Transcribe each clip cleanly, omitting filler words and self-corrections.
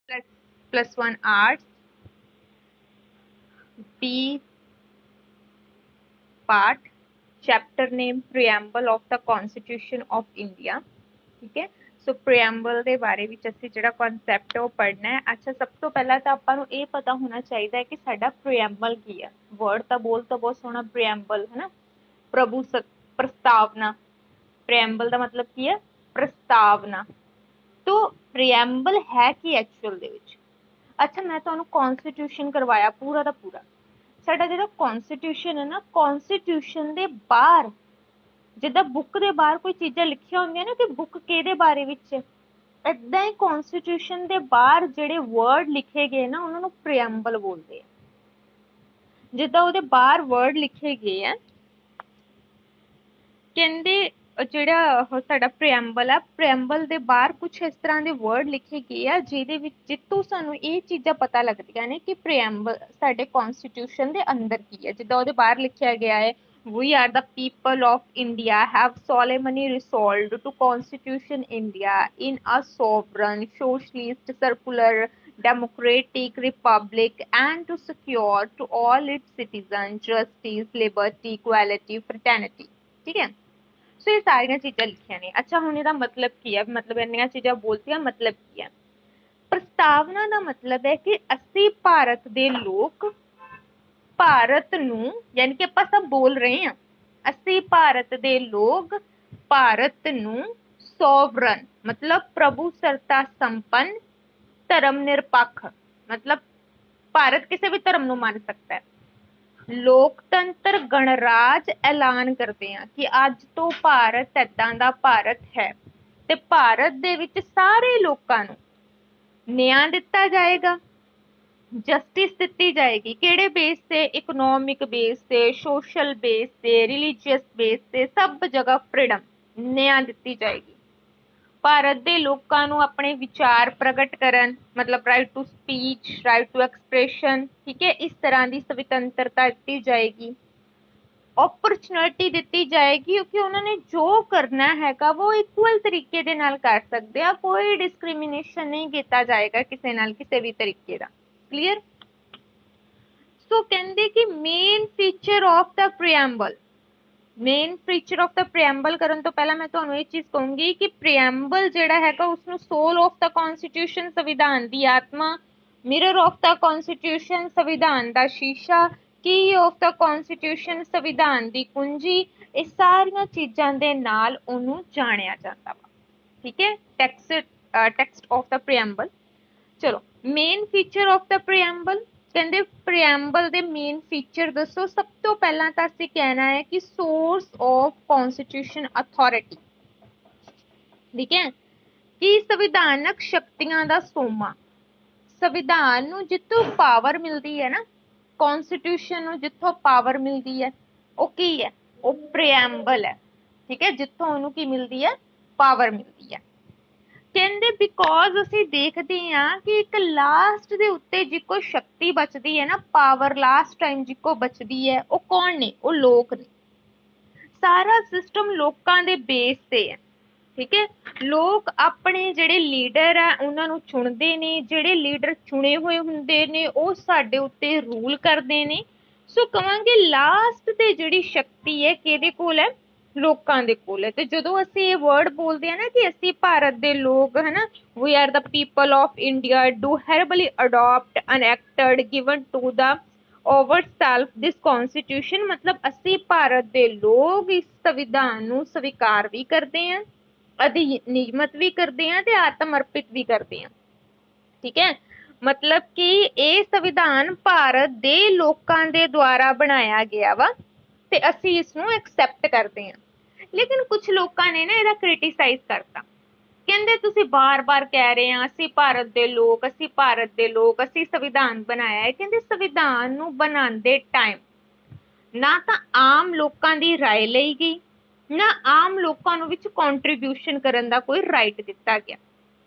+1 arts, B part, chapter name preamble of the constitution of India. ठीक है, सो preamble ਦੇ ਬਾਰੇ ਵਿੱਚ ਅਸੀਂ ਜਿਹੜਾ ਕਨਸੈਪਟ ਹੈ ਉਹ ਪੜ੍ਹਨਾ ਹੈ। ਅੱਛਾ, ਸਭ ਤੋਂ ਪਹਿਲਾਂ ਤਾਂ ਆਪਾਂ ਨੂੰ ਇਹ ਪਤਾ ਹੋਣਾ ਚਾਹੀਦਾ ਹੈ ਕਿ ਸਾਡਾ ਪ੍ਰੀਐਂਬਲ ਕੀ ਹੈ। ਵਰਡ ਤਾਂ ਬੋਲ ਤਾਂ ਬਹੁਤ ਸੋਹਣਾ ਪ੍ਰੀਐਂਬਲ ਹੈ ਨਾ, ਪ੍ਰਭੂ ਪ੍ਰਸਤਾਵਨਾ। ਪ੍ਰੀਐਂਬਲ ਦਾ ਮਤਲਬ ਕੀ ਹੈ? ਪ੍ਰਸਤਾਵਨਾ। ਤੋ ਪ੍ਰੀਐਂਬਲ ਹੈ ਕੀ ਐਕਚੁਅਲ ਦੇ ਵਿੱਚ? ਅੱਛਾ, ਮੈਂ ਤੁਹਾਨੂੰ ਕਨਸਟੀਟਿਊਸ਼ਨ ਕਰਵਾਇਆ ਪੂਰਾ ਦਾ ਪੂਰਾ। ਸਾਡਾ ਜਿਹੜਾ ਕਨਸਟੀਟਿਊਸ਼ਨ ਹੈ ਨਾ, ਕਨਸਟੀਟਿਊਸ਼ਨ ਦੇ ਬਾਹਰ ਜਿੱਦਾਂ ਬੁੱਕ ਦੇ ਬਾਹਰ ਕੋਈ ਚੀਜ਼ਾਂ ਲਿਖੀਆਂ ਹੁੰਦੀਆਂ ਨਾ ਕਿ ਬੁੱਕ ਕਿਹਦੇ ਬਾਰੇ ਵਿੱਚ ਹੈ, ਏਦਾਂ ਹੀ ਕਨਸਟੀਟਿਊਸ਼ਨ ਦੇ ਬਾਹਰ ਜਿਹੜੇ ਵਰਡ ਲਿਖੇ ਗਏ ਨਾ ਉਹਨਾਂ ਨੂੰ ਪ੍ਰੀਐਂਬਲ ਬੋਲਦੇ ਆ। ਜਿੱਦਾਂ ਉਹਦੇ ਬਾਹਰ ਵਰਡ ਲਿਖੇ ਗਏ ਆ, ਕਹਿੰਦੇ ਜਿਹੜਾ ਸਾਡਾ ਪ੍ਰੀਐਂਬਲ ਆ, ਪ੍ਰੀਐਂਬਲ ਦੇ ਬਾਹਰ ਕੁਝ ਇਸ ਤਰ੍ਹਾਂ ਦੇ ਵਰਡ ਲਿਖੇ ਗਏ ਆ ਜਿਹਦੇ ਵਿੱਚ ਜਿੱਤੋਂ ਸਾਨੂੰ ਇਹ ਚੀਜ਼ਾਂ ਪਤਾ ਲੱਗਦੀਆਂ ਨੇ ਕਿ ਪ੍ਰੀਐਂਬਲ ਸਾਡੇ ਕਨਸਟੀਟਿਊਸ਼ਨ ਦੇ ਅੰਦਰ ਕੀ ਹੈ। ਜਿੱਦਾਂ ਉਹਦੇ ਬਾਹਰ ਲਿਖਿਆ ਗਿਆ ਹੈ, we are the people of India have solemnly resolved to constitution India in a sovereign, socialist, secular, democratic republic and to secure to all its citizens justice, liberty, equality, fraternity। ठीक है, ਸੋ ਇਹ ਸਾਰੀਆਂ ਚੀਜ਼ਾਂ ਲਿਖੀਆਂ ਨੇ। ਅੱਛਾ, ਹੁਣ ਇਹਦਾ ਮਤਲਬ ਕੀ ਹੈ? ਮਤਲਬ ਇੰਨੀਆਂ ਚੀਜ਼ਾਂ ਬੋਲਤੀਆਂ, ਮਤਲਬ ਕੀ ਹੈ? ਪ੍ਰਸਤਾਵਨਾ ਦਾ ਮਤਲਬ ਹੈ ਕਿ ਅਸੀਂ ਭਾਰਤ ਦੇ ਲੋਕ ਭਾਰਤ ਨੂੰ, ਯਾਨੀ ਕਿ ਆਪਾਂ ਸਭ ਬੋਲ ਰਹੇ ਹਾਂ, ਅਸੀਂ ਭਾਰਤ ਦੇ ਲੋਕ ਭਾਰਤ ਨੂੰ ਸੋਵਰਨ ਮਤਲਬ ਪ੍ਰਭੂ ਸੱਤਾ ਸੰਪੰਨ, ਧਰਮ ਨਿਰਪੱਖ ਮਤਲਬ ਭਾਰਤ ਕਿਸੇ ਵੀ ਧਰਮ ਨੂੰ ਮੰਨ ਸਕਦਾ ਹੈ, ਲੋਕਤੰਤਰ ਗਣਰਾਜ ਐਲਾਨ ਕਰਦੇ ਹਾਂ ਕਿ ਅੱਜ ਤੋਂ ਭਾਰਤ ਏਦਾਂ ਦਾ ਭਾਰਤ ਹੈ ਤੇ ਭਾਰਤ ਦੇ ਵਿੱਚ ਸਾਰੇ ਲੋਕਾਂ ਨੂੰ ਨਿਆਂ ਦਿੱਤਾ ਜਾਏਗਾ, ਜਸਟਿਸ ਦਿੱਤੀ ਜਾਏਗੀ। ਕਿਹੜੇ ਬੇਸ ਤੇ? ਇਕਨੋਮਿਕ ਬੇਸ ਤੇ, ਸੋਸ਼ਲ ਬੇਸ ਤੇ, ਰਿਲੀਜੀਅਸ ਬੇਸ ਤੇ, ਸਭ ਜਗ੍ਹਾ ਫ੍ਰੀडम, ਨਿਆਂ ਦਿੱਤੀ ਜਾਏਗੀ। ਭਾਰਤ ਦੇ ਲੋਕਾਂ ਨੂੰ ਆਪਣੇ ਵਿਚਾਰ ਪ੍ਰਗਟ ਕਰਨ ਮਤਲਬ right to speech, right to expression, ਠੀਕ ਹੈ, ਇਸ ਤਰ੍ਹਾਂ ਦੀ ਸੁਤੰਤਰਤਾ ਦਿੱਤੀ ਜਾਏਗੀ। ਓਪਰਚੁਨਿਟੀ ਦਿੱਤੀ ਜਾਏਗੀ ਕਿਉਂਕਿ ਉਹਨਾਂ ਨੇ ਜੋ ਕਰਨਾ ਹੈਗਾ ਉਹ ਇਕੁਅਲ ਤਰੀਕੇ ਦੇ ਨਾਲ ਕਰ ਸਕਦੇ ਆ, ਕੋਈ ਡਿਸਕ੍ਰਿਮੀਨੇਸ਼ਨ ਨਹੀਂ ਕੀਤਾ ਜਾਏਗਾ ਕਿਸੇ ਨਾਲ ਕਿਸੇ ਵੀ ਤਰੀਕੇ ਦਾ। ਕਲੀਅਰ? ਸੋ ਕਹਿੰਦੇ ਕਿ main feature of the preamble, main feature of the preamble ਕਰਨ ਤੋਂ ਪਹਿਲਾਂ ਮੈਂ ਤੁਹਾਨੂੰ ਇਹ ਚੀਜ਼ ਕਹੂੰਗੀ ਕਿ ਪ੍ਰੀਐਂਬਲ ਜਿਹੜਾ ਹੈਗਾ ਉਸਨੂੰ ਸੋਲ ਆਫ ਦਾ ਕਨਸਟੀਟਿਊਸ਼ਨ, ਸੰਵਿਧਾਨ ਦੀ ਆਤਮਾ, ਮਿਰਰ ਆਫ ਦਾ ਕਨਸਟੀਟਿਊਸ਼ਨ, ਸੰਵਿਧਾਨ ਦਾ ਸ਼ੀਸ਼ਾ, ਕੀ ਆਫ ਦਾ ਕਨਸਟੀਟਿਊਸ਼ਨ, ਸੰਵਿਧਾਨ ਦੀ ਕੁੰਜੀ, ਇਹ ਸਾਰੀਆਂ ਚੀਜ਼ਾਂ ਦੇ ਨਾਲ ਉਹਨੂੰ ਜਾਣਿਆ ਜਾਂਦਾ ਵਾ। ਠੀਕ ਹੈ, ਟੈਕਸਟ ਆਫ ਦਾ ਪ੍ਰੀਐਂਬਲ। ਚਲੋ, main feature of the preamble, ਕਹਿੰਦੇ ਪ੍ਰੀਐਂਬਲ ਦੇ ਮੇਨ ਫੀਚਰ ਦੱਸੋ। ਸਭ ਤੋਂ ਪਹਿਲਾਂ ਤਾਂ ਅਸੀਂ ਕਹਿਣਾ ਹੈ ਕਿ ਸੋਰਸ ਆਫ ਕਨਸਟੀਟਿਊਸ਼ਨ ਅਥਾਰਟੀ, ਠੀਕ ਹੈ, ਕਿ ਸੰਵਿਧਾਨਕ ਸ਼ਕਤੀਆਂ ਦਾ ਸੋਮਾ। ਸੰਵਿਧਾਨ ਨੂੰ ਜਿੱਥੋਂ ਪਾਵਰ ਮਿਲਦੀ ਹੈ ਨਾ, ਕਨਸਟੀਟਿਊਸ਼ਨ ਨੂੰ ਜਿੱਥੋਂ ਪਾਵਰ ਮਿਲਦੀ ਹੈ ਉਹ ਕੀ ਹੈ? ਉਹ ਪ੍ਰੀਐਂਬਲ ਹੈ। ਠੀਕ ਹੈ, ਜਿੱਥੋਂ ਉਹਨੂੰ ਕੀ ਮਿਲਦੀ ਹੈ? ਪਾਵਰ ਮਿਲਦੀ ਹੈ। ਕਹਿੰਦੇ ਬਿਕੋਜ਼ ਅਸੀਂ ਦੇਖਦੇ ਹਾਂ ਕਿ ਇੱਕ ਲਾਸਟ ਦੇ ਉੱਤੇ ਜਿੱਕੋ ਸ਼ਕਤੀ ਬਚਦੀ ਹੈ ਨਾ, ਪਾਵਰ ਲਾਸਟ ਟਾਈਮ ਜਿੱਕੋ ਬਚਦੀ ਹੈ, ਉਹ ਕੌਣ ਨੇ? ਉਹ ਲੋਕ ਨੇ। ਸਾਰਾ ਸਿਸਟਮ ਲੋਕਾਂ ਦੇ ਬੇਸ ਤੇ ਹੈ। ਠੀਕ ਹੈ, ਲੋਕ ਆਪਣੇ ਜਿਹੜੇ ਲੀਡਰ ਆ ਉਹਨਾਂ ਨੂੰ ਚੁਣਦੇ ਨੇ, ਜਿਹੜੇ ਲੀਡਰ ਚੁਣੇ ਹੋਏ ਹੁੰਦੇ ਨੇ ਉਹ ਸਾਡੇ ਉੱਤੇ ਰੂਲ ਕਰਦੇ ਨੇ। ਸੋ ਕਵਾਂਗੇ ਲਾਸਟ ਤੇ ਜਿਹੜੀ ਸ਼ਕਤੀ ਹੈ ਕਿਹਦੇ ਕੋਲ ਹੈ? ਲੋਕਾਂ ਦੇ ਕੋਲ ਹੈ। ਤੇ ਜਦੋਂ ਅਸੀਂ ਇਹ ਵਰਡ ਬੋਲਦੇ ਆ ਨਾ ਕਿ ਅਸੀਂ ਭਾਰਤ ਦੇ ਲੋਕ, ਹਨਾ, we are the people of India do hereby adopt and enacted given to the ourselves this constitution, ਮਤਲਬ ਅਸੀਂ ਭਾਰਤ ਦੇ ਲੋਕ ਇਸ ਸੰਵਿਧਾਨ ਨੂੰ ਸਵੀਕਾਰ ਵੀ ਕਰਦੇ ਹਾਂ, ਅਧਿਨਿਯਮਤ ਵੀ ਕਰਦੇ ਹਾਂ ਤੇ ਆਤਮ ਅਰਪਿਤ ਵੀ ਕਰਦੇ ਹਾਂ। ਠੀਕ ਹੈ, ਮਤਲਬ ਕਿ ਇਹ ਸੰਵਿਧਾਨ ਭਾਰਤ ਦੇ ਲੋਕਾਂ ਦੇ ਦੁਆਰਾ ਬਣਾਇਆ ਗਿਆ ਵਾ ਤੇ ਅਸੀਂ ਇਸ ਨੂੰ ਐਕਸੈਪਟ ਕਰਦੇ ਹਾਂ। ਲੇਕਿਨ ਕੁਝ ਲੋਕਾਂ ਨੇ ਨਾ ਇਹਦਾ ਕ੍ਰਿਟੀਸਾਈਜ਼ ਕਰਤਾ, ਕਹਿੰਦੇ ਤੁਸੀਂ ਬਾਰ-ਬਾਰ ਕਹਿ ਰਹੇ ਆ ਅਸੀਂ ਭਾਰਤ ਦੇ ਲੋਕ, ਅਸੀਂ ਭਾਰਤ ਦੇ ਲੋਕ, ਅਸੀਂ ਸੰਵਿਧਾਨ ਬਣਾਇਆ ਹੈ। ਕਹਿੰਦੇ ਸੰਵਿਧਾਨ ਨੂੰ ਬਣਾਉਂਦੇ ਟਾਈਮ ਨਾ ਤਾਂ ਆਮ ਲੋਕਾਂ ਦੀ ਰਾਏ ਲਈ ਗਈ, ਨਾ ਆਮ ਲੋਕਾਂ ਨੂੰ ਵਿੱਚ ਕੰਟਰੀਬਿਊਸ਼ਨ ਕਰਨ ਦਾ ਕੋਈ ਰਾਈਟ ਦਿੱਤਾ ਗਿਆ।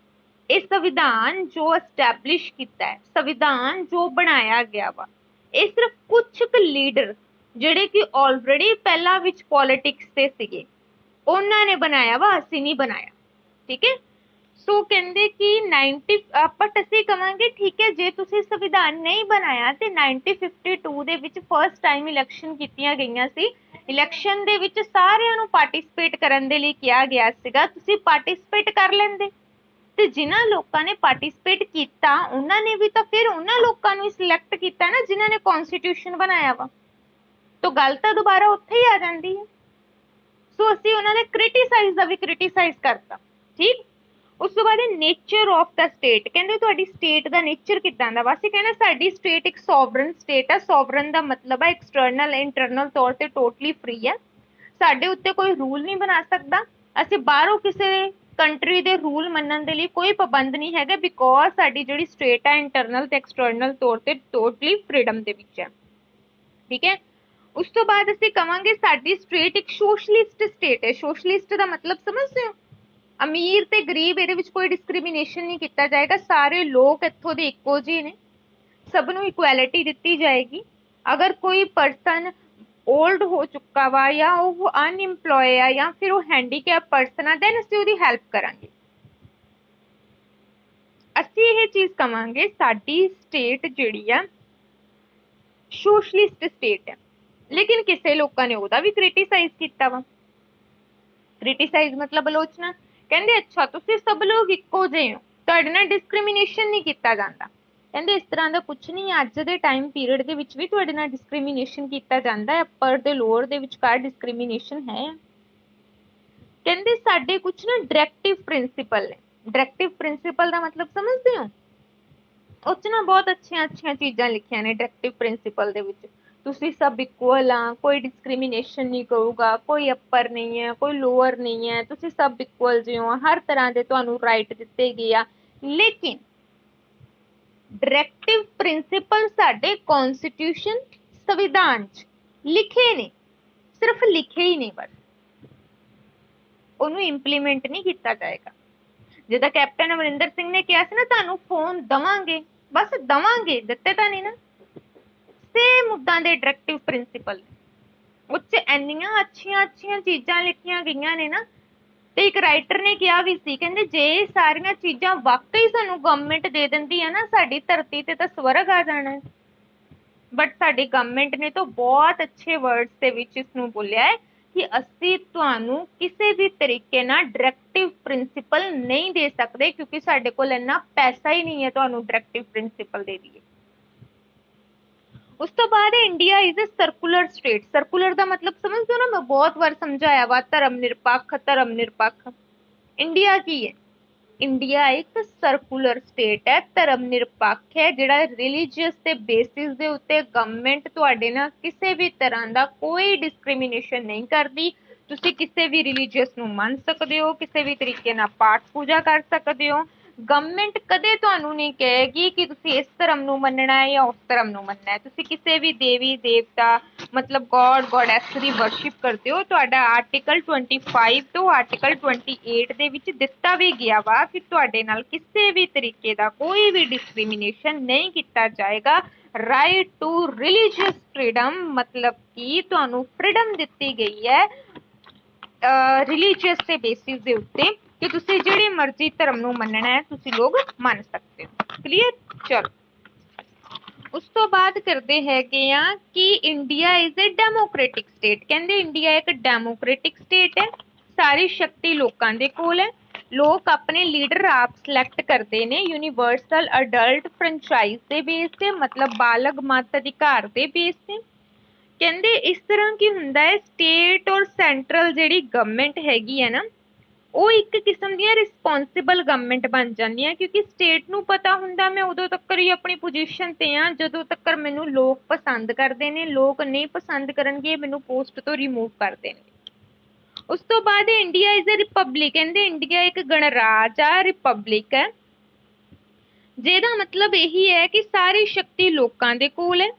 ਇਹ ਸੰਵਿਧਾਨ ਜੋ ਐਸਟੈਬਲਿਸ਼ ਕੀਤਾ ਹੈ, ਸੰਵਿਧਾਨ ਜੋ ਬਣਾਇਆ ਗਿਆ ਵਾ, ਇਹ ਸਿਰਫ ਕੁਝ ਕੁ ਲੀਡਰ ਜਿਹੜੇ ਕਿ ਆਲਰੇਡੀ ਪਹਿਲਾਂ ਵਿੱਚ ਪੋਲਿਟਿਕਸ ਤੇ ਸੀਗੇ ਉਹਨਾਂ ਨੇ ਬਣਾਇਆ ਵਾ, ਅਸੀਂ ਨਹੀਂ ਬਣਾਇਆ। ਠੀਕ ਹੈ, ਸੋ ਕਹਿੰਦੇ ਕਿ 90 ਬਟ ਅਸੀਂ ਕਵਾਂਗੇ ਠੀਕ ਹੈ ਜੇ ਤੁਸੀਂ ਸੰਵਿਧਾਨ ਨਹੀਂ ਬਣਾਇਆ ਤੇ 1952 ਦੇ ਵਿੱਚ ਫਸਟ ਟਾਈਮ ਇਲੈਕਸ਼ਨ ਕੀਤੀਆਂ ਗਈਆਂ ਸੀ। ਇਲੈਕਸ਼ਨ ਦੇ ਵਿੱਚ ਸਾਰਿਆਂ ਨੂੰ ਪਾਰਟਿਸਿਪੇਟ ਕਰਨ ਦੇ ਲਈ ਕਿਹਾ ਗਿਆ ਸੀਗਾ, ਤੁਸੀਂ ਪਾਰਟਿਸਿਪੇਟ ਕਰ ਲੈਂਦੇ। ਤੇ ਜਿਨ੍ਹਾਂ ਲੋਕਾਂ ਨੇ ਪਾਰਟਿਸਿਪੇਟ ਕੀਤਾ ਉਹਨਾਂ ਨੇ ਵੀ ਤਾਂ ਫਿਰ ਉਹਨਾਂ ਲੋਕਾਂ ਨੂੰ ਸਿਲੈਕਟ ਕੀਤਾ ਨਾ ਜਿਨ੍ਹਾਂ ਨੇ ਕਨਸਟੀਟਿਊਸ਼ਨ ਬਣਾਇਆ ਵਾ। ਤਾਂ ਗੱਲ ਤਾਂ ਦੁਬਾਰਾ ਉੱਥੇ ਹੀ ਆ ਜਾਂਦੀ ਹੈ। ਸੋ ਅਸੀਂ ਉਹਨਾਂ ਦੇ ਕ੍ਰਿਟੀਸਾਈਜ਼ ਦਾ ਵੀ ਕ੍ਰਿਟੀਸਾਈਜ਼ ਕਰਤਾ। ਠੀਕ, ਉਸ ਤੋਂ ਬਾਅਦ ਨੇਚਰ ਆਫ ਦਾ ਸਟੇਟ, ਕਹਿੰਦੇ ਤੁਹਾਡੀ ਸਟੇਟ ਦਾ ਨੇਚਰ ਕਿੱਦਾਂ ਦਾ ਵਾ। ਅਸੀਂ ਕਹਿੰਦੇ ਸਾਡੀ ਸਟੇਟ ਇੱਕ ਸੋਵਰਨ ਸਟੇਟ ਹੈ। ਸੋਵਰਨ ਦਾ ਮਤਲਬ ਹੈ ਐਕਸਟਰਨਲ ਇੰਟਰਨਲ ਤੌਰ ਤੇ ਟੋਟਲੀ ਫ੍ਰੀ ਹੈ। ਸਾਡੇ ਉੱਤੇ ਕੋਈ ਰੂਲ ਨਹੀਂ ਬਣਾ ਸਕਦਾ। ਅਸੀਂ ਬਾਹਰੋਂ ਕਿਸੇ ਕੰਟਰੀ ਦੇ ਰੂਲ ਮੰਨਣ ਦੇ ਲਈ ਕੋਈ ਪਾਬੰਦ ਨਹੀਂ ਹੈਗਾ, ਬਿਕੋਜ਼ ਸਾਡੀ ਜਿਹੜੀ ਸਟੇਟ ਹੈ ਇੰਟਰਨਲ ਤੇ ਐਕਸਟਰਨਲ ਤੌਰ ਤੇ ਟੋਟਲੀ ਫ੍ਰੀडम ਦੇ ਵਿੱਚ ਹੈ। ਠੀਕ ਹੈ, ਉਸ ਤੋਂ ਬਾਅਦ ਅਸੀਂ ਕਵਾਂਗੇ ਸਾਡੀ ਸਟੇਟ ਇੱਕ ਸੋਸ਼ਲਿਸਟ ਸਟੇਟ ਹੈ। ਸੋਸ਼ਲਿਸਟ ਦਾ ਮਤਲਬ ਸਮਝਦੇ ਹੋ, ਅਮੀਰ ਤੇ ਗਰੀਬ ਇਹਦੇ ਵਿੱਚ ਕੋਈ ਡਿਸਕ੍ਰਿਮੀਨੇਸ਼ਨ ਨਹੀਂ ਕੀਤਾ ਜਾਏਗਾ। ਸਾਰੇ ਲੋਕ ਇੱਥੋਂ ਦੇ ਇੱਕੋ ਜਿਹੇ ਨੇ, ਸਭ ਨੂੰ ਇਕੁਐਲਿਟੀ ਦਿੱਤੀ ਜਾਏਗੀ। ਅਗਰ ਕੋਈ ਪਰਸਨ ਓਲਡ ਹੋ ਚੁੱਕਾ ਵਾ ਜਾਂ ਉਹ ਅਨਇੰਪਲੋਏ ਆ ਜਾਂ ਫਿਰ ਉਹ ਹੈਂਡੀਕੈਪ ਪਰਸਨ ਆ, ਦੈਨ ਅਸੀਂ ਉਹਦੀ ਹੈਲਪ ਕਰਾਂਗੇ। ਅਸੀਂ ਇਹ ਚੀਜ਼ ਕਵਾਂਗੇ ਸਾਡੀ ਸਟੇਟ ਜਿਹੜੀ ਆ ਸੋਸ਼ਲਿਸਟ ਸਟੇਟ ਹੈ। ਲੇਕਿਨ ਕਿਸੇ ਲੋਕਾਂ ਨੇ ਉਹਦਾ ਵੀ ਕ੍ਰਿਟੀਸਾਈਜ਼ ਕੀਤਾ ਵਾ। ਕ੍ਰਿਟੀਸਾਈਜ਼ ਮਤਲਬ ਆਲੋਚਨਾ। ਕਹਿੰਦੇ ਅੱਛਾ ਤੁਸੀਂ ਸਭ ਲੋਕ ਇੱਕੋ ਜਿਹੇ ਹੋ, ਤੁਹਾਡੇ ਨਾਲ ਡਿਸਕ੍ਰਿਮੀਨੇਸ਼ਨ ਨਹੀਂ ਕੀਤਾ ਜਾਂਦਾ। ਕਹਿੰਦੇ ਇਸ ਤਰ੍ਹਾਂ ਦਾ ਕੁਝ ਨਹੀਂ, ਅੱਜ ਦੇ ਟਾਈਮ ਪੀਰੀਅਡ ਦੇ ਵਿੱਚ ਵੀ ਤੁਹਾਡੇ ਨਾਲ ਡਿਸਕ੍ਰਿਮੀਨੇਸ਼ਨ ਕੀਤਾ ਜਾਂਦਾ ਹੈ। ਅੱਪਰ ਤੇ ਲੋਅਰ ਦੇ ਵਿਚਕਾਰ ਡਿਸਕ੍ਰਿਮੀਨੇਸ਼ਨ ਹੈ। ਕਹਿੰਦੇ ਸਾਡੇ ਕੁਝ ਨਾ ਡਾਇਰੈਕਟਿਵ ਪ੍ਰਿੰਸੀਪਲ ਨੇ। ਡਾਇਰੈਕਟਿਵ ਪ੍ਰਿੰਸੀਪਲ ਦਾ ਮਤਲਬ ਸਮਝਦੇ ਹੋ, ਉਹ 'ਚ ਨਾ ਬਹੁਤ ਅੱਛੀਆਂ ਚੀਜ਼ਾਂ ਲਿਖੀਆਂ ਨੇ ਡਾਇਰੈਕਟਿਵ ਪ੍ਰਿੰਸੀਪਲ ਦੇ ਵਿੱਚ। ਤੁਸੀਂ ਸਭ ਇਕੁਅਲ ਆ, ਕੋਈ ਡਿਸਕ੍ਰਿਮੀਨੇਸ਼ਨ ਨਹੀਂ ਕਰੂਗਾ, ਕੋਈ ਅੱਪਰ ਨਹੀਂ ਹੈ, ਕੋਈ ਲੋਅਰ ਨਹੀਂ ਹੈ, ਤੁਸੀਂ ਸਭ ਇਕੁਅਲ ਜਿਹੇ ਹੋ, ਹਰ ਤਰ੍ਹਾਂ ਦੇ ਤੁਹਾਨੂੰ ਰਾਈਟ ਦਿੱਤੇ ਗਏ ਆ। ਲੇਕਿਨ ਡਾਇਰੈਕਟਿਵ ਪ੍ਰਿੰਸੀਪਲ ਸਾਡੇ ਕਨਸਟੀਟਿਊਸ਼ਨ ਸੰਵਿਧਾਨ 'ਚ ਲਿਖੇ ਨੇ, ਸਿਰਫ ਲਿਖੇ ਹੀ ਨੇ ਬਸ, ਉਹਨੂੰ ਇੰਪਲੀਮੈਂਟ ਨਹੀਂ ਕੀਤਾ ਜਾਏਗਾ। ਜਿੱਦਾਂ ਕੈਪਟਨ ਅਮਰਿੰਦਰ ਸਿੰਘ ਨੇ ਕਿਹਾ ਸੀ ਨਾ ਤੁਹਾਨੂੰ ਫੋਨ ਦਵਾਂਗੇ, ਬਸ ਦਵਾਂਗੇ, ਦਿੱਤੇ ਤਾਂ ਨਹੀਂ ਨਾ। ਸੇਮ ਉੱਦਾਂ ਦੇ ਡਾਇਰੈਕਟਿਵ ਪ੍ਰਿੰਸੀਪਲ ਉਹ 'ਚ ਇੰਨੀਆਂ ਅੱਛੀਆਂ ਚੀਜ਼ਾਂ ਲਿਖੀਆਂ ਗਈਆਂ ਨੇ ਨਾ। ਤੇ ਇੱਕ ਰਾਈਟਰ ਨੇ ਕਿਹਾ ਵੀ ਸੀ, ਕਹਿੰਦੇ ਜੇ ਸਾਰੀਆਂ ਚੀਜ਼ਾਂ ਵਾਕਈ ਸਾਨੂੰ ਗਵਰਨਮੈਂਟ ਦੇ ਦਿੰਦੀ ਹੈ ਨਾ, ਸਾਡੀ ਧਰਤੀ ਤੇ ਤਾਂ ਸਵਰਗ ਆ ਜਾਣਾ ਹੈ। ਬਟ ਸਾਡੀ ਗਵਰਨਮੈਂਟ ਨੇ ਤਾਂ ਬਹੁਤ ਅੱਛੇ ਵਰਡਸ ਦੇ ਵਿੱਚ ਇਸ ਨੂੰ ਬੋਲਿਆ ਹੈ ਕਿ ਅਸੀਂ ਤੁਹਾਨੂੰ ਕਿਸੇ ਵੀ ਤਰੀਕੇ ਨਾਲ ਡਾਇਰੈਕਟਿਵ ਪ੍ਰਿੰਸੀਪਲ ਨਹੀਂ ਦੇ ਸਕਦੇ, ਕਿਉਂਕਿ ਸਾਡੇ ਕੋਲ ਇੰਨਾ ਪੈਸਾ ਹੀ ਨਹੀਂ ਹੈ ਤੁਹਾਨੂੰ ਡਾਇਰੈਕਟਿਵ ਪ੍ਰਿੰਸੀਪਲ ਦੇ ਦਈਏ। ਉਸ ਤੋਂ ਬਾਅਦ India is a secular state. Secular ਦਾ ਮਤਲਬ ਸਮਝਦੇ ਹੋ ਨਾ, ਮੈਂ ਬਹੁਤ ਵਾਰ ਸਮਝਾਇਆ ਵਾ, ਧਰਮ ਨਿਰਪੱਖ। ਇੰਡੀਆ ਕੀ ਹੈ? ਇੰਡੀਆ ਇੱਕ ਸਰਕੂਲਰ ਸਟੇਟ ਹੈ, ਧਰਮ ਨਿਰਪੱਖ ਹੈ, ਜਿਹੜਾ ਰਿਲੀਜੀਅਸ ਦੇ ਬੇਸਿਸ ਦੇ ਉੱਤੇ ਗਵਰਨਮੈਂਟ ਤੁਹਾਡੇ ਨਾਲ ਕਿਸੇ ਵੀ ਤਰ੍ਹਾਂ ਦਾ ਕੋਈ ਡਿਸਕ੍ਰਿਮੀਨੇਸ਼ਨ ਨਹੀਂ ਕਰਦੀ। ਤੁਸੀਂ ਕਿਸੇ ਵੀ ਰਿਲੀਜੀਅਸ ਨੂੰ ਮੰਨ ਸਕਦੇ ਹੋ, ਕਿਸੇ ਵੀ ਤਰੀਕੇ ਨਾਲ ਪਾਠ ਪੂਜਾ ਕਰ ਸਕਦੇ ਹੋ। ਗਵਰਨਮੈਂਟ ਕਦੇ ਤੁਹਾਨੂੰ ਨਹੀਂ ਕਹੇਗੀ ਕਿ ਤੁਸੀਂ ਇਸ ਧਰਮ ਨੂੰ ਮੰਨਣਾ ਹੈ ਜਾਂ ਉਸ ਧਰਮ ਨੂੰ ਮੰਨਣਾ ਹੈ। ਤੁਸੀਂ ਕਿਸੇ ਵੀ ਦੇਵੀ ਦੇਵਤਾ ਮਤਲਬ ਗੋਡੈਸ ਦੀ ਵਰਸ਼ਿਪ ਕਰਦੇ ਹੋ। ਤੁਹਾਡਾ ਆਰਟੀਕਲ 25 ਤੋਂ ਆਰਟੀਕਲ 28 ਦੇ ਵਿੱਚ ਦਿੱਤਾ ਵੀ ਗਿਆ ਵਾ ਕਿ ਤੁਹਾਡੇ ਨਾਲ ਕਿਸੇ ਵੀ ਤਰੀਕੇ ਦਾ ਕੋਈ ਵੀ ਡਿਸਕ੍ਰਿਮੀਨੇਸ਼ਨ ਨਹੀਂ ਕੀਤਾ ਜਾਏਗਾ। ਰਾਈਟ ਟੂ ਰਿਲੀਜੀਅਸ ਫ੍ਰੀडम ਮਤਲਬ ਕਿ ਤੁਹਾਨੂੰ ਫ੍ਰੀडम ਦਿੱਤੀ ਗਈ ਹੈ ਰਿਲੀਜੀਅਸ ਦੇ ਬੇਸਿਸ ਦੇ ਉੱਤੇ ਕਿ ਤੁਸੀਂ ਜਿਹੜੇ ਮਰਜ਼ੀ ਧਰਮ ਨੂੰ ਮੰਨਣਾ ਹੈ ਤੁਸੀਂ ਲੋਕ ਮੰਨ ਸਕਦੇ ਹੋ। ਕਲੀਅਰ? ਚਲੋ ਉਸ ਤੋਂ ਬਾਅਦ ਕਰਦੇ ਹੈਗੇ ਆ ਕਿ India is a democratic state. ਕਹਿੰਦੇ ਇੰਡੀਆ ਇੱਕ ਡੈਮੋਕ੍ਰੇਟਿਕ ਸਟੇਟ ਹੈ, ਸਾਰੀ ਸ਼ਕਤੀ ਲੋਕਾਂ ਦੇ ਕੋਲ ਹੈ, ਲੋਕ ਆਪਣੇ ਲੀਡਰ ਆਪ ਸਿਲੈਕਟ ਕਰਦੇ ਨੇ ਯੂਨੀਵਰਸਲ ਅਡਲਟ ਫਰੈਂਚਾਈਜ਼ ਦੇ ਬੇਸ ਤੇ, ਮਤਲਬ ਬਾਲਗ ਮਤ ਅਧਿਕਾਰ ਦੇ ਬੇਸ ਤੇ। ਕਹਿੰਦੇ ਇਸ ਤਰ੍ਹਾਂ ਕੀ ਹੁੰਦਾ ਹੈ, ਸਟੇਟ ਔਰ ਸੈਂਟਰਲ ਜਿਹੜੀ ਗਵਰਨਮੈਂਟ ਹੈਗੀ ਹੈ ਨਾ, ਉਹ ਇੱਕ ਕਿਸਮ ਦੀਆਂ ਰਿਸਪੌਂਸਿਬਲ ਗਵਰਨਮੈਂਟ ਬਣ ਜਾਂਦੀਆਂ, ਕਿਉਂਕਿ ਸਟੇਟ ਨੂੰ ਪਤਾ ਹੁੰਦਾ ਮੈਂ ਉਦੋਂ ਤੱਕ ਹੀ ਆਪਣੀ ਪੋਜੀਸ਼ਨ ਤੇ ਆ ਜਦੋਂ ਤੱਕ ਮੈਨੂੰ ਲੋਕ ਪਸੰਦ ਕਰਦੇ ਨੇ, ਲੋਕ ਨਹੀਂ ਪਸੰਦ ਕਰਨਗੇ ਮੈਨੂੰ ਪੋਸਟ ਤੋਂ ਰਿਮੂਵ ਕਰ ਦੇਣਗੇ। ਉਸ ਤੋਂ ਬਾਅਦ ਇੰਡੀਆ ਇਜ਼ ਅ ਰਿਪਬਲਿਕ। ਕਹਿੰਦੇ ਇੰਡੀਆ ਇੱਕ ਗਣਰਾਜ ਆ, ਰਿਪਬਲਿਕ ਹੈ, ਜਿਹਦਾ ਮਤਲਬ ਇਹੀ ਹੈ ਕਿ ਸਾਰੀ ਸ਼ਕਤੀ ਲੋਕਾਂ ਦੇ ਕੋਲ ਹੈ।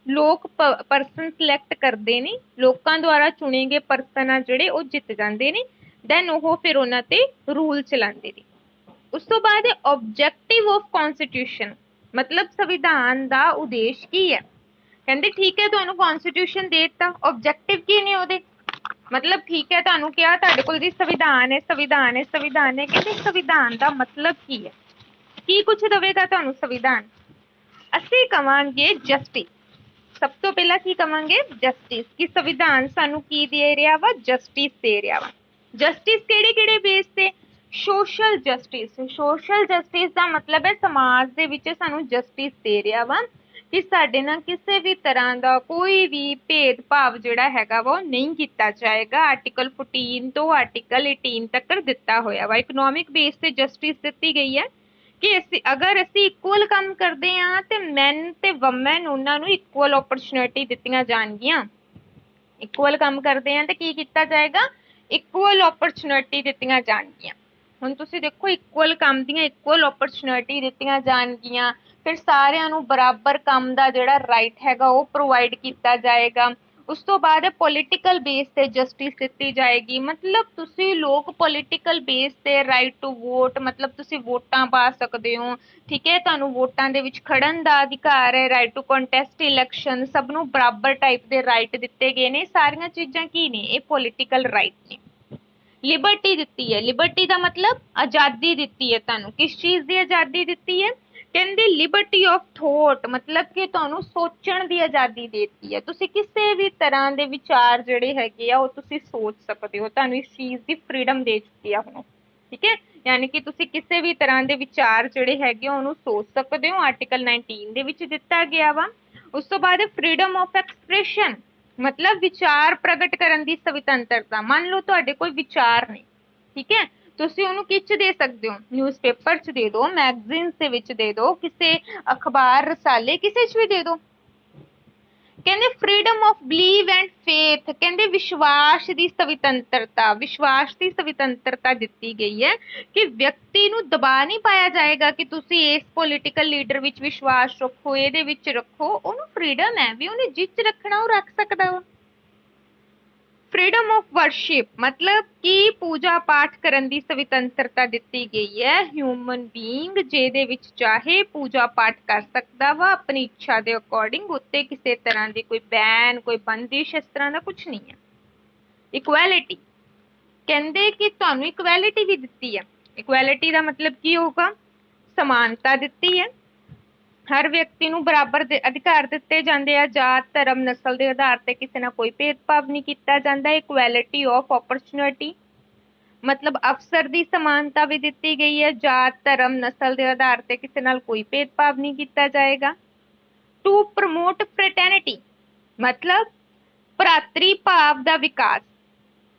ਲੋਕ ਪਰਸਨ ਸਿਲੈਕਟ ਕਰਦੇ ਨੇ, ਲੋਕਾਂ ਦੁਆਰਾ ਚੁਣੇ ਗਏ ਪਰਸਨ ਆ ਜਿਹੜੇ ਉਹ ਜਿੱਤ ਜਾਂਦੇ ਨੇ, ਦੈਨ ਉਹ ਫਿਰ ਉਹਨਾਂ ਤੇ ਰੂਲ ਚਲਾਉਂਦੇ ਨੇ। ਉਸ ਤੋਂ ਬਾਅਦ ਆਬਜੈਕਟਿਵ ਆਫ ਕਨਸਟੀਟਿਊਸ਼ਨ ਮਤਲਬ ਸੰਵਿਧਾਨ ਦਾ ਉਦੇਸ਼ ਕੀ ਹੈ। ਕਹਿੰਦੇ ਠੀਕ ਹੈ ਤੁਹਾਨੂੰ ਕਨਸਟੀਟਿਊਸ਼ਨ ਦੇ ਦਿੱਤਾ, ਆਬਜੈਕਟਿਵ ਕੀ ਨੇ ਉਹਦੇ? मतलब ठीक है, ਤੁਹਾਨੂੰ ਕਿਹਾ ਤੁਹਾਡੇ ਕੋਲ ਜੀ ਸੰਵਿਧਾਨ ਹੈ, ਸੰਵਿਧਾਨ ਹੈ, ਸੰਵਿਧਾਨ ਹੈ, ਕਹਿੰਦੇ ਸੰਵਿਧਾਨ ਦਾ ਮਤਲਬ ਕੀ ਹੈ? ਕੀ ਕੁਛ ਦਵੇਗਾ ਤੁਹਾਨੂੰ ਸੰਵਿਧਾਨ? ਅਸੀਂ ਕਵਾਂਗੇ ਜਸਟਿਸ। ਸਭ ਤੋਂ ਪਹਿਲਾਂ ਕੀ ਕਵਾਂਗੇ? ਜਸਟਿਸ। ਕਿ ਸੰਵਿਧਾਨ ਸਾਨੂੰ ਕੀ ਦੇ ਰਿਹਾ ਵਾ? ਜਸਟਿਸ ਦੇ ਰਿਹਾ ਵਾ। ਜਸਟਿਸ ਕਿਹੜੇ ਕਿਹੜੇ ਬੇਸ ਤੇ? Social justice. ਸੋਸ਼ਲ ਜਸਟਿਸ ਦਾ ਮਤਲਬ ਹੈ ਸਮਾਜ ਦੇ ਵਿੱਚ ਸਾਨੂੰ ਜਸਟਿਸ ਦੇ ਰਿਹਾ ਵਾ ਕਿ ਸਾਡੇ ਨਾਲ ਕਿਸੇ ਵੀ ਤਰ੍ਹਾਂ ਦਾ ਕੋਈ ਵੀ ਭੇਦਭਾਵ ਜਿਹੜਾ ਹੈਗਾ ਵਾ ਉਹ ਨਹੀਂ ਕੀਤਾ ਜਾਏਗਾ। ਆਰਟੀਕਲ 14 ਤੋਂ ਆਰਟੀਕਲ 18 ਤੱਕ ਦਿੱਤਾ ਹੋਇਆ ਵਾ। ਇਕਨੋਮਿਕ ਬੇਸ ਤੇ ਜਸਟਿਸ ਦਿੱਤੀ ਗਈ ਹੈ ਕਿ ਅਗਰ ਅਸੀਂ ਇਕੁਅਲ ਕੰਮ ਕਰਦੇ ਹਾਂ ਤੇ ਮੈਨ ਤੇ ਵਮੈਨ ਉਹਨਾਂ ਨੂੰ ਇਕੁਅਲ ਓਪਰਚੁਨਿਟੀ ਦਿੱਤੀਆਂ ਜਾਣਗੀਆਂ। ਇਕੁਅਲ ਕੰਮ ਕਰਦੇ ਹਾਂ ਤੇ ਕੀ ਕੀਤਾ ਜਾਏਗਾ? ਇਕੁਅਲ ਓਪਰਚੁਨਿਟੀ ਦਿੱਤੀਆਂ ਜਾਣਗੀਆਂ। ਹੁਣ ਤੁਸੀਂ ਦੇਖੋ, ਇਕੁਅਲ ਕੰਮ ਦੀਆਂ ਇਕੁਅਲ ਓਪਰਚੁਨਿਟੀ ਦਿੱਤੀਆਂ ਜਾਣਗੀਆਂ, ਫਿਰ ਸਾਰਿਆਂ ਨੂੰ ਬਰਾਬਰ ਕੰਮ ਦਾ ਜਿਹੜਾ ਰਾਈਟ ਹੈਗਾ ਉਹ ਪ੍ਰੋਵਾਈਡ ਕੀਤਾ ਜਾਏਗਾ। ਉਸ ਤੋਂ ਬਾਅਦ ਪੋਲੀਟੀਕਲ ਬੇਸ ਤੇ ਜਸਟਿਸ ਦਿੱਤੀ ਜਾਏਗੀ। ਮਤਲਬ ਤੁਸੀਂ ਲੋਕ ਪੋਲੀਟੀਕਲ ਬੇਸ ਤੇ ਰਾਈਟ ਟੂ ਵੋਟ, ਮਤਲਬ ਤੁਸੀਂ ਵੋਟਾਂ ਪਾ ਸਕਦੇ ਹੋ, ਠੀਕ ਹੈ, ਤੁਹਾਨੂੰ ਵੋਟਾਂ ਦੇ ਵਿੱਚ ਖੜਨ ਦਾ ਅਧਿਕਾਰ ਹੈ, ਰਾਈਟ ਟੂ ਕੰਟੈਸਟ ਇਲੈਕਸ਼ਨ, ਸਭ ਨੂੰ ਬਰਾਬਰ ਟਾਈਪ ਦੇ ਰਾਈਟ ਦਿੱਤੇ ਗਏ ਨੇ। ਸਾਰੀਆਂ ਚੀਜ਼ਾਂ ਕੀ ਨੇ? ਇਹ ਪੋਲੀਟੀਕਲ ਰਾਈਟ ਨੇ। ਲਿਬਰਟੀ ਦਿੱਤੀ ਹੈ। ਲਿਬਰਟੀ ਦਾ ਮਤਲਬ ਆਜ਼ਾਦੀ ਦਿੱਤੀ ਹੈ ਤੁਹਾਨੂੰ। ਕਿਸ ਚੀਜ਼ ਦੀ ਆਜ਼ਾਦੀ ਦਿੱਤੀ ਹੈ? ਕਹਿੰਦੇ ਲਿਬਰਟੀ ਆਫ ਥੋਟ, ਮਤਲਬ ਕਿ ਤੁਹਾਨੂੰ ਸੋਚਣ ਦੀ ਆਜ਼ਾਦੀ ਦੇ ਦਿੱਤੀ ਹੈ। ਤੁਸੀਂ ਕਿਸੇ ਵੀ ਤਰ੍ਹਾਂ ਦੇ ਵਿਚਾਰ ਜਿਹੜੇ ਹੈਗੇ ਆ ਉਹ ਤੁਸੀਂ ਸੋਚ ਸਕਦੇ ਹੋ, ਤੁਹਾਨੂੰ ਇਸ ਚੀਜ਼ ਦੀ ਫ੍ਰੀडम ਦੇ ਚੁੱਕੀ ਆ ਹੁਣ, ਠੀਕ ਹੈ। ਯਾਨੀ ਕਿ ਤੁਸੀਂ ਕਿਸੇ ਵੀ ਤਰ੍ਹਾਂ ਦੇ ਵਿਚਾਰ ਜਿਹੜੇ ਹੈਗੇ ਉਹਨੂੰ ਸੋਚ ਸਕਦੇ ਹੋ, ਆਰਟੀਕਲ 19 ਦੇ ਵਿੱਚ ਦਿੱਤਾ ਗਿਆ ਵਾ। ਉਸ ਤੋਂ ਬਾਅਦ ਫ੍ਰੀडम ਆਫ ਐਕਸਪ੍ਰੈਸ਼ਨ, ਮਤਲਬ ਵਿਚਾਰ ਪ੍ਰਗਟ ਕਰਨ ਦੀ ਸੁਤੰਤਰਤਾ। ਮੰਨ ਲਓ ਤੁਹਾਡੇ ਕੋਈ ਵਿਚਾਰ ਨੇ, ਠੀਕ ਹੈ, ਤੁਸੀਂ ਉਹਨੂੰ ਕਿੱਚ ਦੇ ਸਕਦੇ ਹੋ? ਨਿਊਜ਼ਪੇਪਰ 'ਚ ਦੇ ਦਿਓ, ਮੈਗਜ਼ੀਨਸ ਦੇ ਵਿੱਚ ਦੇ ਦਿਓ, ਕਿਸੇ ਅਖਬਾਰ ਰਸਾਲੇ ਕਿਸੇ 'ਚ ਵੀ ਦੇ ਦਿਓ। ਕਹਿੰਦੇ freedom of believe and faith, ਕਹਿੰਦੇ ਵਿਸ਼ਵਾਸ ਦੀ ਸੁਤੰਤਰਤਾ। ਵਿਸ਼ਵਾਸ ਦੀ ਸੁਤੰਤਰਤਾ ਦਿੱਤੀ ਗਈ ਹੈ ਕਿ ਵਿਅਕਤੀ ਨੂੰ ਦਬਾ ਨਹੀਂ ਪਾਇਆ ਜਾਏਗਾ ਕਿ ਤੁਸੀਂ ਇਸ ਪੋਲੀਟੀਕਲ ਲੀਡਰ ਵਿੱਚ ਵਿਸ਼ਵਾਸ ਰੱਖੋ, ਇਹਦੇ ਵਿੱਚ ਰੱਖੋ। ਉਹਨੂੰ ਫ੍ਰੀडम ਹੈ ਵੀ ਉਹਨੇ ਜਿੱਚ ਰੱਖਣਾ ਉਹ ਰੱਖ ਸਕਦਾ ਵਾ। ਫ੍ਰੀडम ਆਫ ਵਰਸ਼ਿਪ, ਮਤਲਬ ਕਿ ਪੂਜਾ ਪਾਠ ਕਰਨ ਦੀ ਸੁਤੰਤਰਤਾ ਦਿੱਤੀ ਗਈ ਹੈ। ਹਿਊਮਨ ਬੀਇੰਗ ਜਿਹਦੇ ਵਿੱਚ ਚਾਹੇ ਪੂਜਾ ਪਾਠ ਕਰ ਸਕਦਾ ਵਾ ਆਪਣੀ ਇੱਛਾ ਦੇ ਅਕੋਰਡਿੰਗ, ਉੱਤੇ ਕਿਸੇ ਤਰ੍ਹਾਂ ਦੀ ਕੋਈ ਬੈਨ, ਕੋਈ ਬੰਦਿਸ਼ ਇਸ ਤਰ੍ਹਾਂ ਦਾ ਕੁਝ ਨਹੀਂ ਹੈ। ਇਕੁਐਲਿਟੀ, ਕਹਿੰਦੇ ਕਿ ਤੁਹਾਨੂੰ ਇਕੁਐਲਿਟੀ ਵੀ ਦਿੱਤੀ ਹੈ। ਇਕੁਐਲਿਟੀ ਦਾ ਮਤਲਬ ਕੀ ਹੋਊਗਾ? ਸਮਾਨਤਾ ਦਿੱਤੀ ਹੈ। ਹਰ ਵਿਅਕਤੀ ਨੂੰ ਬਰਾਬਰ ਦੇ ਅਧਿਕਾਰ ਦਿੱਤੇ ਜਾਂਦੇ ਆ। ਜਾਤ, ਧਰਮ, ਨਸਲ ਦੇ ਆਧਾਰ ਤੇ ਕਿਸੇ ਨਾਲ ਕੋਈ ਭੇਦਭਾਵ ਨਹੀਂ ਕੀਤਾ ਜਾਂਦਾ। ਇਕੁਐਲਿਟੀ ਆਫ ਓਪਰਚੁਨਿਟੀ, ਮਤਲਬ ਅਵਸਰ ਦੀ ਸਮਾਨਤਾ ਵੀ ਦਿੱਤੀ ਗਈ ਹੈ। ਜਾਤ, ਧਰਮ, ਨਸਲ ਦੇ ਆਧਾਰ ਤੇ ਕਿਸੇ ਨਾਲ ਕੋਈ ਭੇਦਭਾਵ ਨਹੀਂ ਕੀਤਾ ਜਾਏਗਾ। ਟੂ ਪ੍ਰਮੋਟ ਫ੍ਰੈਟਰਨਿਟੀ, ਮਤਲਬ ਭਰਾਤਰੀ ਭਾਵ ਦਾ ਵਿਕਾਸ।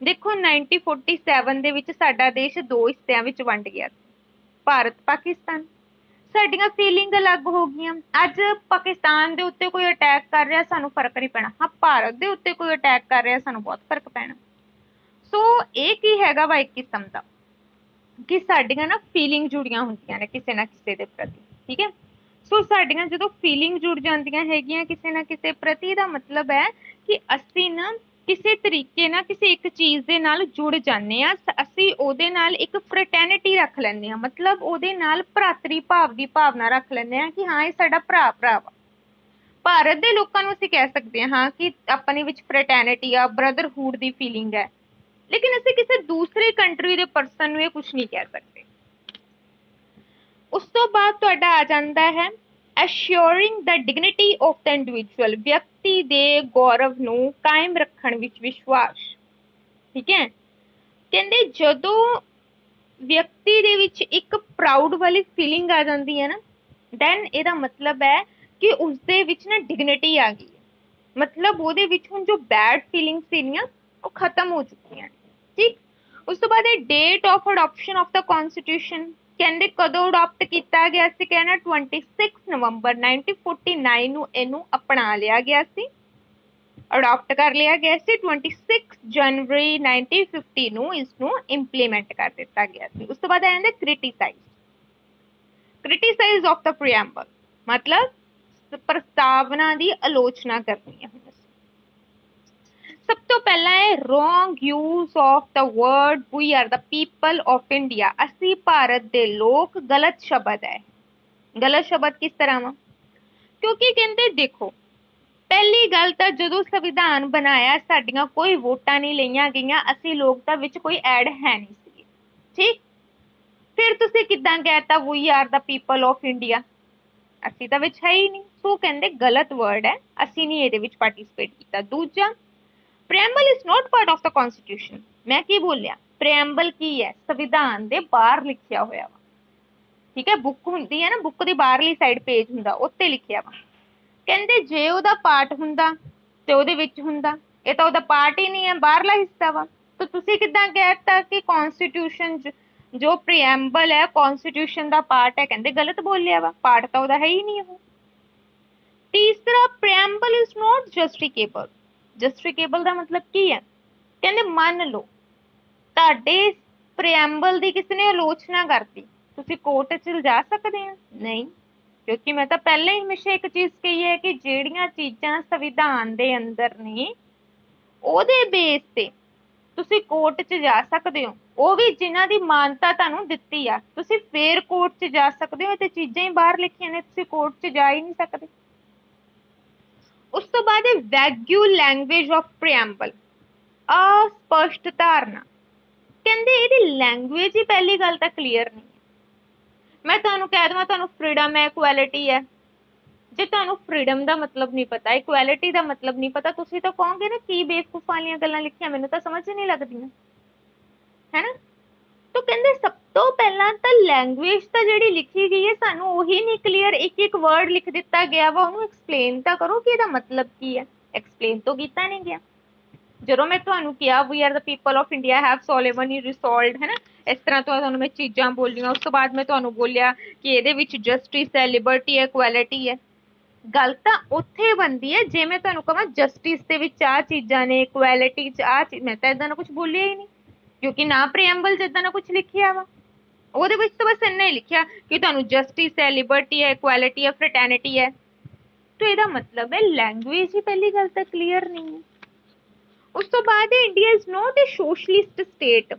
ਦੇਖੋ 1947 ਦੇ ਵਿੱਚ ਸਾਡਾ ਦੇਸ਼ ਦੋ ਹਿੱਸਿਆਂ ਵਿੱਚ ਵੰਡ ਗਿਆ ਸੀ, ਭਾਰਤ ਪਾਕਿਸਤਾਨ। ਸਾਡੀਆਂ ਫੀਲਿੰਗ ਅਲੱਗ ਹੋ ਗਈਆਂ। ਅੱਜ ਪਾਕਿਸਤਾਨ ਦੇ ਉੱਤੇ ਕੋਈ ਅਟੈਕ ਕਰ ਰਿਹਾ ਸਾਨੂੰ ਫਰਕ ਨਹੀਂ ਪੈਣਾ, ਹਾਂ ਭਾਰਤ ਦੇ ਉੱਤੇ ਕੋਈ ਅਟੈਕ ਕਰ ਰਿਹਾ ਸਾਨੂੰ ਬਹੁਤ ਫਰਕ ਪੈਣਾ। ਸੋ ਇਹ ਕੀ ਹੈਗਾ ਵਾ? ਇੱਕ ਕਿਸਮ ਦਾ ਕਿ ਸਾਡੀਆਂ ਨਾ ਫੀਲਿੰਗ ਜੁੜੀਆਂ ਹੁੰਦੀਆਂ ਨੇ ਕਿਸੇ ਨਾ ਕਿਸੇ ਦੇ ਪ੍ਰਤੀ, ਠੀਕ ਹੈ। ਸੋ ਸਾਡੀਆਂ ਜਦੋਂ ਫੀਲਿੰਗ ਜੁੜ ਜਾਂਦੀਆਂ ਹੈਗੀਆਂ ਕਿਸੇ ਨਾ ਕਿਸੇ ਪ੍ਰਤੀ, ਦਾ ਮਤਲਬ ਹੈ ਕਿ ਅਸੀਂ ਨਾ ਕਿਸੇ ਤਰੀਕੇ ਨਾਲ ਕਿਸੇ ਇੱਕ ਚੀਜ਼ ਦੇ ਨਾਲ ਜੁੜ ਜਾਂਦੇ ਹਾਂ। ਅਸੀਂ ਉਹਦੇ ਨਾਲ ਇੱਕ ਫ੍ਰੈਟਰਨਿਟੀ ਰੱਖ ਲੈਂਦੇ ਹਾਂ, ਮਤਲਬ ਉਹਦੇ ਨਾਲ ਭਰਾਤਰੀ ਭਾਵ ਦੀ ਭਾਵਨਾ ਰੱਖ ਲੈਂਦੇ ਹਾਂ ਕਿ ਹਾਂ ਇਹ ਸਾਡਾ ਭਰਾ ਵਾ। ਭਾਰਤ ਦੇ ਲੋਕਾਂ ਨੂੰ ਅਸੀਂ ਕਹਿ ਸਕਦੇ ਹਾਂ ਕਿ ਆਪਣੇ ਵਿੱਚ ਫ੍ਰੈਟਰਨਿਟੀ ਆ, ਬ੍ਰਦਰਹੁੱਡ ਦੀ ਫੀਲਿੰਗ ਹੈ, ਲੇਕਿਨ ਅਸੀਂ ਕਿਸੇ ਦੂਸਰੇ ਕੰਟਰੀ ਦੇ ਪਰਸਨ ਨੂੰ ਇਹ ਕੁਝ ਨਹੀਂ ਕਹਿ ਸਕਦੇ। ਉਸ ਤੋਂ ਬਾਅਦ ਤੁਹਾਡਾ ਆ ਜਾਂਦਾ ਹੈ assuring the dignity of the individual, ਵਿਅਕਤੀ ਦੇ ਗੌਰਵ ਨੂੰ ਕਾਇਮ ਰੱਖਣ ਵਿੱਚ ਵਿਸ਼ਵਾਸ, ਠੀਕ ਹੈ। ਕਹਿੰਦੇ ਜਦੋਂ ਵਿਅਕਤੀ ਦੇ ਵਿੱਚ ਇੱਕ ਪ੍ਰਾਊਡ ਵਾਲੀ ਫੀਲਿੰਗ ਆ ਜਾਂਦੀ ਹੈ ਨਾ, ਦੈਨ ਇਹਦਾ ਮਤਲਬ ਹੈ ਕਿ ਉਸਦੇ ਵਿੱਚ ਨਾ ਡਿਗਨਿਟੀ ਆ ਗਈ ਹੈ। ਮਤਲਬ ਉਹਦੇ ਵਿੱਚ ਹੁਣ ਜੋ ਬੈਡ ਫੀਲਿੰਗਸ ਸੀਗੀਆਂ ਉਹ ਖਤਮ ਹੋ ਚੁੱਕੀਆਂ, ਠੀਕ। ਉਸ ਤੋਂ ਬਾਅਦ date of adoption of the constitution, ਕਹਿੰਦੇ ਕਦੋਂ ਅਡਾਪਟ ਕੀਤਾ ਗਿਆ ਸੀ? ਕਹਿੰਦਾ 26 ਨਵੰਬਰ 1949 ਨੂੰ ਇਹਨੂੰ ਅਪਣਾ ਲਿਆ ਗਿਆ ਸੀ, ਅਡਾਪਟ ਕਰ ਲਿਆ ਗਿਆ ਸੀ। 26 ਜਨਵਰੀ 1950 ਨੂੰ ਇਸਨੂੰ ਇੰਪਲੀਮੈਂਟ ਕਰ ਦਿੱਤਾ ਗਿਆ ਸੀ। ਉਸ ਤੋਂ ਬਾਅਦ ਆ ਜਾਂਦਾ ਕ੍ਰਿਟੀਸਾਈਜ਼ ਆਫ ਦਾ ਪ੍ਰੀਐਮਬਲ, ਮਤਲਬ ਪ੍ਰਸਤਾਵਨਾ ਦੀ ਆਲੋਚਨਾ ਕਰਨੀ ਹੈ। ਸਭ ਤੋਂ ਪਹਿਲਾਂ ਹੈ wrong use of the word we are the people of India, ਅਸੀਂ ਭਾਰਤ ਦੇ ਲੋਕ। ਗਲਤ ਸ਼ਬਦ ਹੈ। ਗਲਤ ਸ਼ਬਦ ਕਿਸ ਤਰ੍ਹਾਂ ਵਾ? ਕਿਉਂਕਿ ਕਹਿੰਦੇ ਦੇਖੋ ਪਹਿਲੀ ਗੱਲ ਤਾਂ ਜਦੋਂ ਸੰਵਿਧਾਨ ਬਣਾਇਆ ਸਾਡੀਆਂ ਕੋਈ ਵੋਟਾਂ ਨਹੀਂ ਲਈਆਂ ਗਈਆਂ, ਅਸੀਂ ਲੋਕ ਤਾਂ ਵਿੱਚ ਕੋਈ ਐਡ ਹੈ ਨਹੀਂ ਸੀਗੇ, ਠੀਕ। ਫਿਰ ਤੁਸੀਂ ਕਿੱਦਾਂ ਕਹਿਤਾ we are the people of India, ਅਸੀਂ ਤਾਂ ਵਿੱਚ ਹੈ ਹੀ ਨਹੀਂ, ਸੋ ਕਹਿੰਦੇ ਗਲਤ ਵਰਡ ਹੈ, ਅਸੀਂ ਨਹੀਂ ਇਹਦੇ ਵਿੱਚ ਪਾਰਟਿਸਿਪੇਟ ਕੀਤਾ। ਦੂਜਾ, preamble is not part of the constitution. ਮੈਂ ਕੀ ਬੋਲਿਆ, ਪ੍ਰੀਐਮਬਲ ਕੀ ਹੈ, ਸੰਵਿਧਾਨ ਦੇ ਬਾਹਰ ਲਿਖਿਆ ਹੋਇਆ ਵਾ, ਠੀਕ ਹੈ। ਬੁੱਕ ਹੁੰਦੀ ਹੈ ਨਾ, ਬੁੱਕ ਦੀ ਬਾਹਰਲੀ ਸਾਈਡ ਪੇਜ ਹੁੰਦਾ, ਉੱਤੇ ਲਿਖਿਆ ਵਾ। ਕਹਿੰਦੇ ਜੇ ਉਹਦਾ ਪਾਰਟ ਹੁੰਦਾ ਤੇ ਉਹਦੇ ਵਿੱਚ ਹੁੰਦਾ, ਇਹ ਤਾਂ ਉਹਦਾ ਪਾਰਟ ਹੀ ਨਹੀਂ ਹੈ, ਬਾਹਰਲਾ ਹਿੱਸਾ ਵਾ। ਤਾਂ ਤੁਸੀਂ ਕਿੱਦਾਂ ਕਹਿਤਾ ਕਿ ਕਨਸਟੀਟਿਊਸ਼ਨ ਜੋ ਪ੍ਰੀਐਮਬਲ ਹੈ ਕਨਸਟੀਟਿਊਸ਼ਨ ਦਾ ਪਾਰਟ ਹੈ, ਕਹਿੰਦੇ ਗਲਤ ਬੋਲਿਆ ਵਾ, ਪਾਰਟ ਤਾਂ ਉਹਦਾ ਹੈ ਹੀ ਨਹੀਂ ਉਹ। ਤੀਸਰਾ, ਪ੍ਰੀਐਮਬਲ ਇਜ਼ ਨੋਟ ਜਸਟੀਫਿਕੇਬਲ। ਜਸਟੀਫਿਕੇਬਲ ਦਾ ਮਤਲਬ ਕੀ ਹੈ, ਕਹਿੰਦੇ ਮੰਨ ਲਓ ਤੁਹਾਡੇ ਪ੍ਰੀਐਮਬਲ ਦੀ ਕਿਸੇ ਨੇ ਆਲੋਚਨਾ ਕਰਤੀ, ਤੁਸੀਂ ਕੋਰਟ 'ਚ ਜਾ ਸਕਦੇ ਆ? ਨਹੀਂ, ਕਿਉਂਕਿ ਮੈਂ ਤਾਂ ਪਹਿਲਾਂ ਹੀ ਹਮੇਸ਼ਾ ਇੱਕ ਚੀਜ਼ ਕਹੀ ਹੈ ਕਿ ਜਿਹੜੀਆਂ ਚੀਜ਼ਾਂ ਸੰਵਿਧਾਨ ਦੇ ਅੰਦਰ ਨੇ ਉਹਦੇ ਬੇਸ ਤੇ ਤੁਸੀਂ ਕੋਰਟ 'ਚ ਜਾ ਸਕਦੇ ਹੋ, ਉਹ ਵੀ ਜਿਨ੍ਹਾਂ ਦੀ ਮਾਨਤਾ ਤੁਹਾਨੂੰ ਦਿੱਤੀ ਆ, ਤੁਸੀਂ ਫੇਰ ਕੋਰਟ 'ਚ ਜਾ ਸਕਦੇ ਹੋ। ਤੇ ਚੀਜ਼ਾਂ ਹੀ ਬਾਹਰ ਲਿਖੀਆਂ ਨੇ, ਤੁਸੀਂ ਕੋਰਟ 'ਚ ਜਾ ਹੀ ਨਹੀਂ ਸਕਦੇ। ਉਸ ਤੋਂ ਬਾਅਦ ਹੈ ਵੈਗੂ ਲੈਂਗੁਏਜ ਆਫ ਪ੍ਰੀਐਮਬਲ, ਅਸਪਸ਼ਟ ਧਾਰਨਾ। ਕਹਿੰਦੇ ਇਹਦੀ ਲੈਂਗੁਏਜ ਹੀ ਪਹਿਲੀ ਗੱਲ ਤਾਂ ਕਲੀਅਰ ਨਹੀਂ ਹੈ। ਮੈਂ ਤੁਹਾਨੂੰ ਕਹਿ ਦੇਵਾਂ ਤੁਹਾਨੂੰ ਫ੍ਰੀडम ਹੈ, ਇਕੁਐਲਿਟੀ ਹੈ, ਜੇ ਤੁਹਾਨੂੰ ਫ੍ਰੀडम ਦਾ ਮਤਲਬ ਨਹੀਂ ਪਤਾ, ਇਕੁਐਲਿਟੀ ਦਾ ਮਤਲਬ ਨਹੀਂ ਪਤਾ, ਤੁਸੀਂ ਤਾਂ ਕਹੋਗੇ ਨਾ ਕੀ ਬੇਵਕੂਫਾਂ ਵਾਲੀਆਂ ਗੱਲਾਂ ਲਿਖੀਆਂ, ਮੈਨੂੰ ਤਾਂ ਸਮਝ ਨਹੀਂ ਲੱਗਦੀਆਂ, ਹੈ ਨਾ। ਤਾਂ ਕਹਿੰਦੇ ਸਭ ਤੋਂ ਪਹਿਲਾਂ ਤਾਂ ਲੈਂਗੁਏਜ ਤਾਂ ਜਿਹੜੀ ਲਿਖੀ ਗਈ ਹੈ ਸਾਨੂੰ ਉਹੀ ਨਹੀਂ ਕਲੀਅਰ, ਇੱਕ ਇੱਕ ਵਰਡ ਲਿਖ ਦਿੱਤਾ ਗਿਆ ਵਾ, ਉਹਨੂੰ ਐਕਸਪਲੇਨ ਤਾਂ ਕਰੋ ਕਿ ਇਹਦਾ ਮਤਲਬ ਕੀ ਹੈ। ਐਕਸਪਲੇਨ ਤਾਂ ਕੀਤਾ ਨਹੀਂ ਗਿਆ। ਜਦੋਂ ਮੈਂ ਤੁਹਾਨੂੰ ਕਿਹਾ we are the people of India have solemnly resolved, ਹੈ ਨਾ, ਇਸ ਤਰ੍ਹਾਂ ਤੋਂ ਤੁਹਾਨੂੰ ਮੈਂ ਚੀਜ਼ਾਂ ਬੋਲੀਆਂ। ਉਸ ਤੋਂ ਬਾਅਦ ਮੈਂ ਤੁਹਾਨੂੰ ਬੋਲਿਆ ਕਿ ਇਹਦੇ ਵਿੱਚ ਜਸਟਿਸ ਹੈ, ਲਿਬਰਟੀ ਹੈ, ਇਕੁਐਲਿਟੀ ਹੈ। ਗੱਲ ਤਾਂ ਉੱਥੇ ਬਣਦੀ ਹੈ ਜੇ ਮੈਂ ਤੁਹਾਨੂੰ ਕਹਾਂ ਜਸਟਿਸ ਦੇ ਵਿੱਚ ਆਹ ਚੀਜ਼ਾਂ ਨੇ, ਇਕੁਐਲਿਟੀ 'ਚ ਆਹ ਚੀਜ਼, ਮੈਂ ਤਾਂ ਇੱਦਾਂ ਦਾ ਕੁਝ ਬੋਲਿਆ ਹੀ ਨਹੀਂ, ਕਿਉਂਕਿ ਨਾ ਪ੍ਰੀਐਮਬਲ 'ਚ ਇੱਦਾਂ ਦਾ ਕੁਝ ਲਿਖਿਆ ਵਾ। ਉਹਦੇ ਵਿੱਚ ਤਾਂ ਬਸ ਇੰਨਾ ਹੀ ਲਿਖਿਆ ਕਿ ਤੁਹਾਨੂੰ ਜਸਟਿਸ ਹੈ, ਲਿਬਰਟੀ ਹੈ, ਇਕੁਐਲਿਟੀ ਹੈ, ਫ੍ਰੈਟਰਨਿਟੀ ਹੈ। ਤਾਂ ਇਹਦਾ ਮਤਲਬ ਹੈ ਲੈਂਗੁਏਜ ਹੀ ਪਹਿਲੀ ਗੱਲ ਤਾਂ ਕਲੀਅਰ ਨਹੀਂ ਹੈ। ਉਸ ਤੋਂ ਬਾਅਦ India is not A socialist state.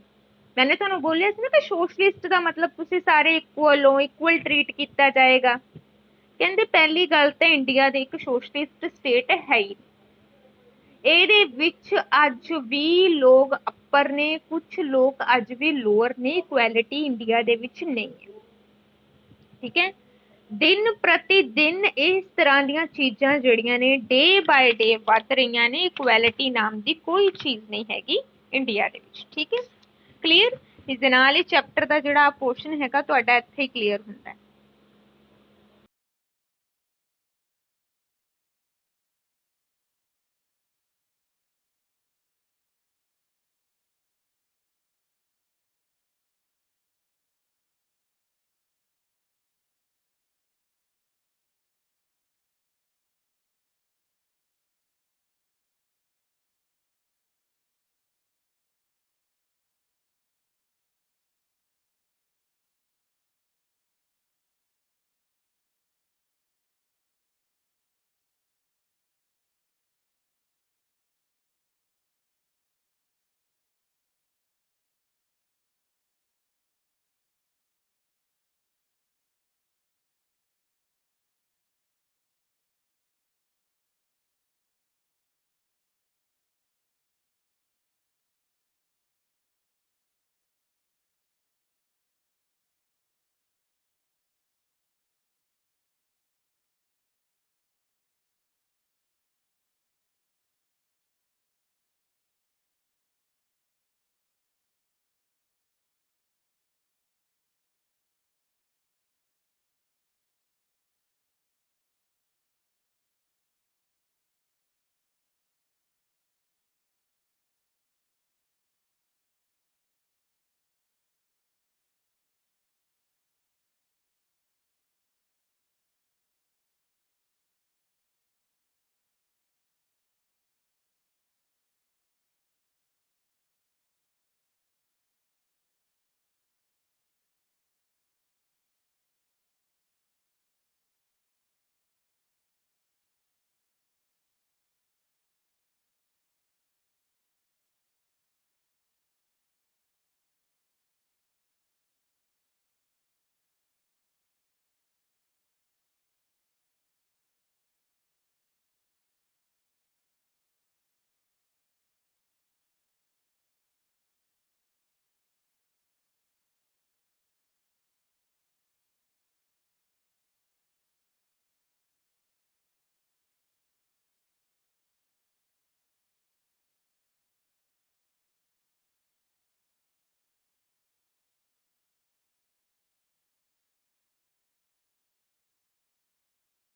ਮੈਨੇ ਤੁਹਾਨੂੰ ਬੋਲਿਆ ਸੀ ਨਾ ਕਿ ਸੋਸ਼ਲਿਸਟ ਦਾ ਮਤਲਬ ਤੁਸੀਂ ਸਾਰੇ ਇਕੁਅਲ ਹੋ, ਇਕੁਅਲ ਟਰੀਟ ਕੀਤਾ ਜਾਏਗਾ। ਕਹਿੰਦੇ ਪਹਿਲੀ ਗੱਲ ਤਾਂ ਇੰਡੀਆ ਦੇ ਇੱਕ ਸੋਸ਼ਲਿਸਟ ਸਟੇਟ ਹੈ ਹੀ, ਇਹਦੇ ਵਿੱਚ ਅੱਜ ਵੀ ਲੋਕ ਅੱਪਰ ਨੇ, ਕੁਝ ਲੋਕ ਅੱਜ ਵੀ ਲੋਅਰ ਨੇ, ਇਕੁਐਲਿਟੀ ਇੰਡੀਆ ਦੇ ਵਿੱਚ ਨਹੀਂ ਹੈ, ਠੀਕ ਹੈ। ਦਿਨ ਪ੍ਰਤੀ ਦਿਨ ਇਸ ਤਰ੍ਹਾਂ ਦੀਆਂ ਚੀਜ਼ਾਂ ਜਿਹੜੀਆਂ ਨੇ ਡੇ ਬਾਏ ਡੇ ਵੱਧ ਰਹੀਆਂ ਨੇ, ਇਕੁਐਲਿਟੀ ਨਾਮ ਦੀ ਕੋਈ ਚੀਜ਼ ਨਹੀਂ ਹੈਗੀ ਇੰਡੀਆ ਦੇ ਵਿੱਚ, ਠੀਕ ਹੈ। ਕਲੀਅਰ? ਇਸ ਦੇ ਨਾਲ ਹੀ ਚੈਪਟਰ ਦਾ ਜਿਹੜਾ ਪੋਰਸ਼ਨ ਹੈਗਾ ਤੁਹਾਡਾ ਇੱਥੇ ਹੀ ਕਲੀਅਰ ਹੁੰਦਾ ਹੈ।